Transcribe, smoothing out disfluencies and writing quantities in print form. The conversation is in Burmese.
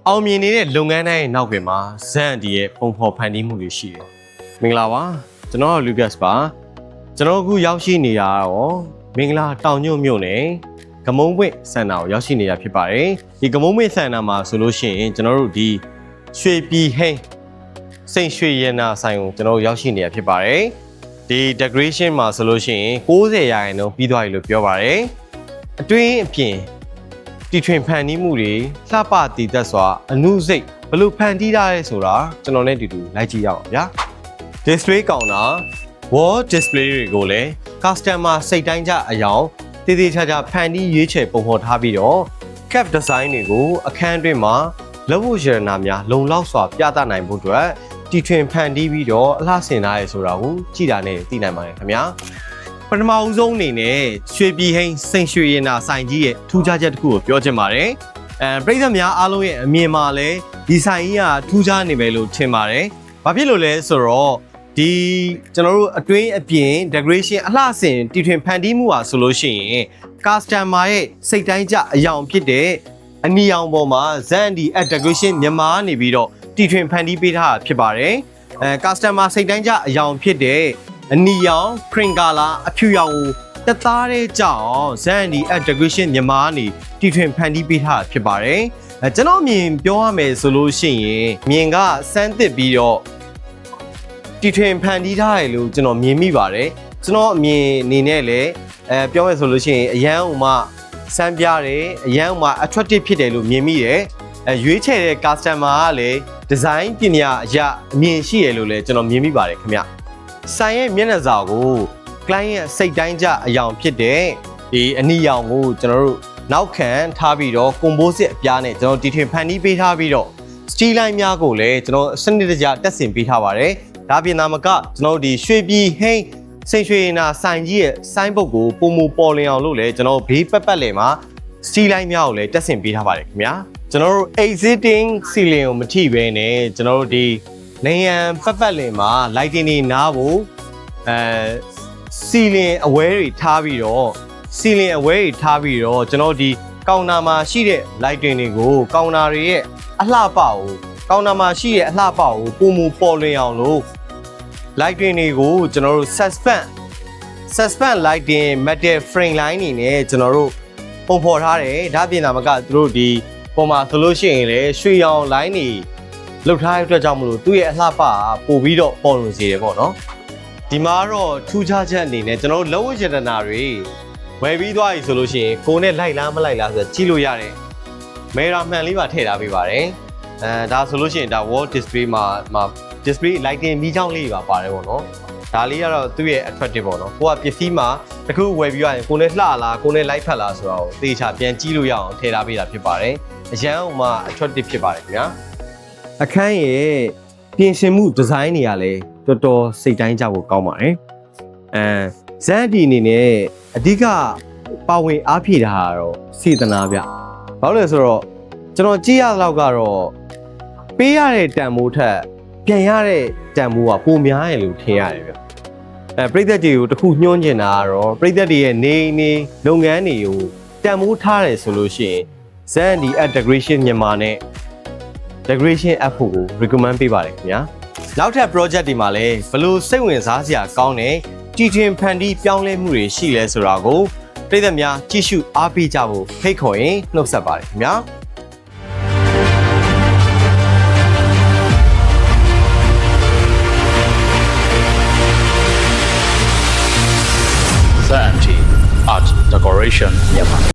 အောင်မြင်နေတဲ့လုပ်ငန်းတိုင်းနောက်ပြင်မှာဇန်ဒီရဲ့ပုံဖော်ဖန်တီးမှုတွေရှိတယ်မင်္ဂလာပါကျွန်တော်လူကတ်ပါကျွန်တော်အခုရောက်ရှိနေရတော့မင်္ဂလာတောင်ညွန့်မြို့နယ်ကမုံပွင့်စန္ဒာကိုရောက်ရှိနေရဖြစ်ပါတယ်ဒီကမုံပွင့်စန္ဒာမှာဆိုလို့ရှိရင်ကျွန်တော်တို့ဒီရွှေပြည်ဟင်းစိန်ရွှေရနာဆိုင်ကိုကျွန်တော်တို့ရောက်ရှိနေရဖြစ်ပါတယ်ဒီ decoration မှာဆိုလို့ရှိရင်90%ပြီးသွားပြီလို့ပြောပါတယ်အတွင်းအပြင်တီထွင်ဖန်တီးမှုတွေလှပတည်သက်စွာအနုစိတ်ဘလို့ဖန်တီးထားရဲဆိုတာကျွန်တော်နဲ့တူတူလိုက်ကြည့်ရအောင်ဗျာ display counter wall display တွေကိုလည်း customer စိတ်တိုင်းကြအယောင်တည်တည်ချာချာဖန်တီးရွေးချယ်ပုံဖော်ထားပြီးတော့ cap design တွေကိုအခန်းအတွင်းမှာလက်ဝတ်ရတနာများလုံလောက်စွာပြသနိုင်ဖို့အတွက်တီထွင်ဖန်တီးပြီးတော့အလှဆင်ထားရဲဆိုတာကိုကြည့်တာနဲ့သိနိုင်ပါတယ်ခင်ဗျာပထမဦးဆုံးအနေနဲ့ရွှေပြည်ဟင်းစိန်ရွှေရင်နာဆိုင်ကြီးရဲ့ထူးခြားချက်တစ်ခုကိုပြောချင်ပါတယ်ပရိသတ်များအားလုံးရဲ့အမြင်မှာလည်းဒီဆိုင်ကြီးကထူးခြားနေပဲလို့ထင်ပါတယ်ဘာဖြစ်လို့လဲဆိုတော့ဒီကျွန်တော်တို့အတွင်းအပြင် decoration အလှဆင်တီထွင်ဖန်တီးမှုဟာဆိုလို့ရှိရင် customer ရဲ့စိတ်တိုင်းကြအယောင်ဖြစ်တဲ့အနီရောင်ပေါ်မှာ Zandi at decoration မြန်မာနေပြီးတော့တီထွင်ဖန်တီးပေးထားတာဖြစ်ပါတယ်customer စိတ်တိုင်းကြအယောင်ဖြစ်တဲ့အနီရောင် print color အဖြူရောင်ကိုတသားတဲ့ကြောင့် Zandi at decoration မြန်မာနေတီထွင်ဖန်တီးပေးထားတာဖြစ်ပါတယ်ကျွန်တော်မြင်ပြောရမယ်ဆိုလို့ရှိရင်မြင်ကစမ်းသစ်ပြီးတော့တီထွင်ဖန်တီးထားတယ်လို့ကျွန်တော်မြင်မိပါတယ်ကျွန်တော်အမြင်အနေနဲ့လည်းပြောမယ်ဆိုလို့ရှိရင်အရန်ဥမာစမ်းပြတယ်အရန်ဥမာ attractive ဖြစ်တယ်လို့မြင်မိတယ်ရွေးချယ်တဲ့ customer ကလည်း design ပညာအရအမြင်ရှိရလို့လည်းကျွန်တော်မြင်မိပါတယ်ခင်ဗျဆိုင်ရဲ့မျက်နှာစာကို client ရဲ့စိတ်တိုင်းကြအယောင်ဖြစ်တဲ့ဒီအနီရောင်ကိုကျွန်တော်တို့နောက်ခံထားပြီးတော့ composite အပြားနဲ့ကျွန်တော်တီထွင်ဖန်တီးပေးထားပြီးတော့ steel line များကိုလည်းကျွန်တော်စနစ်တကျတက်ဆင်ပေးထားပါတယ်ဒါပြင်သာမကကျွန်တော်ဒီရွှေပြည်ဟင်းစိန်ရွှေနာဆိုင်ကြီးရဲ့ဆိုင်းဘုတ်ကိုပုံမပေါ်လင်အောင်လို့လည်းကျွန်တော်ဘေးပတ်လည်မှာ steel line များကိုလည်းတက်ဆင်ပေးထားပါတယ်ခင်ဗျာကျွန်တော်တို့ existing ceiling ကိုမထိဘဲနဲ့ကျွန်တော်တို့ဒီနေရန်ပတ်လည်မှာ lighting တွေနားဖို့ceiling အဝဲတွေထားပြီးတော့ ceiling အဝဲတွေထားပြီးတော့ကျွန်တော်ဒီကောင်တာမှာရှိတဲ့ lighting တွေကိုကောင်တာတွေရဲ့အလှပကိုကောင်တာမှာရှိတဲ့အလှပကိုပုံမပေါ်လွင်အောင်လို့ lighting တွေကိုကျွန်တော်တို့ suspend lighting metal frame line နေနဲ့ကျွန်တော်တို့ပုံဖော်ထားတယ်ဒါပြင်သာမကသူတို့ဒီပုံမှာဆိုလို့ရှိရင်လည်းရွှေရောင် line တွေလှုပ်ထားတဲ့အတွက်ကြောင့်မလို့သူ့ရဲ့အလှပပို့ပြီးတော့ပေါ်လွင်စေတယ်ပေါ့နော်ဒီမှာတော့ထူးခြားချက်အနေနဲ့ကျွန်တော်တို့လက်ဝတ်ရတနာတွေဝယ်ပြီးသွားပြီဆိုလို့ရှိရင်ကိုယ်နဲ့လိုက်လားမလိုက်လားဆိုတော့ကြည့်လို့ရတယ်မေရာမှန်လေးပါထည့်ထားပေးပါတယ်ဒါဆိုလို့ရှိရင်ဒါ wall display မှာ display lighting မီးချောင်းလေးပါပါတယ်ပေါ့နော်ဒါလေးကတော့သူ့ရဲ့ attractive ပေါ့နော်ကိုကပစ္စည်းမှာတခုဝယ်ပြီးရရင်ကိုယ်နဲ့လှလားကိုယ်နဲ့လိုက်ဖက်လားဆိုတော့သေချာပြန်ကြည့်လို့ရအောင်ထည့်ထားပေးတာဖြစ်ပါတယ်အရန်ဥမာ attractive ဖြစ်ပါတယ်ခင်ဗျာအခန်းရဲ့ပြင်ဆင်မှုဒီဇိုင်းတွေကလည်းတော်တော်စိတ်တိုင်းကြဖို့ကောင်းပါတယ်ဇန်ဒီအနေနဲ့အဓိကပါဝင်အားဖြည့်တာကတော့စေတနာဗျဘာလို့လဲဆိုတော့ကျွန်တော်ကြည့်ရတော့ကတော့ပေးရတဲ့တန်မိုးထက်ပြန်ရတဲ့တန်မိုးကပိုများရလို့ထင်ရတယ်ဗျပရိသတ်တွေကိုတခုညွှန်းချင်တာကတော့ပရိသတ်တွေရဲ့နေလုပ်ငန်းတွေကိုတန်မိုးထားတယ်ဆိုလို့ရှိရင် Zandi at decoration မြန်မာနဲ့ decoration app ကို recommend ပေးပါတယ်ခင်ဗျာနောက်ထပ် project တွေမှာလည်းဘလို့စိတ်ဝင်စားစရာကောင်းတဲ့တီထွင်ဖန်တီးပြောင်းလဲမှုတွေရှိလဲဆိုတာကိုပရိသတ်များကြည့်ရှုအားပေးကြဖို့ဖိတ်ခေါ်ရင်နှုတ်ဆက်ပါတယ်ခင်ဗျာZandi at decoration မြန်မာ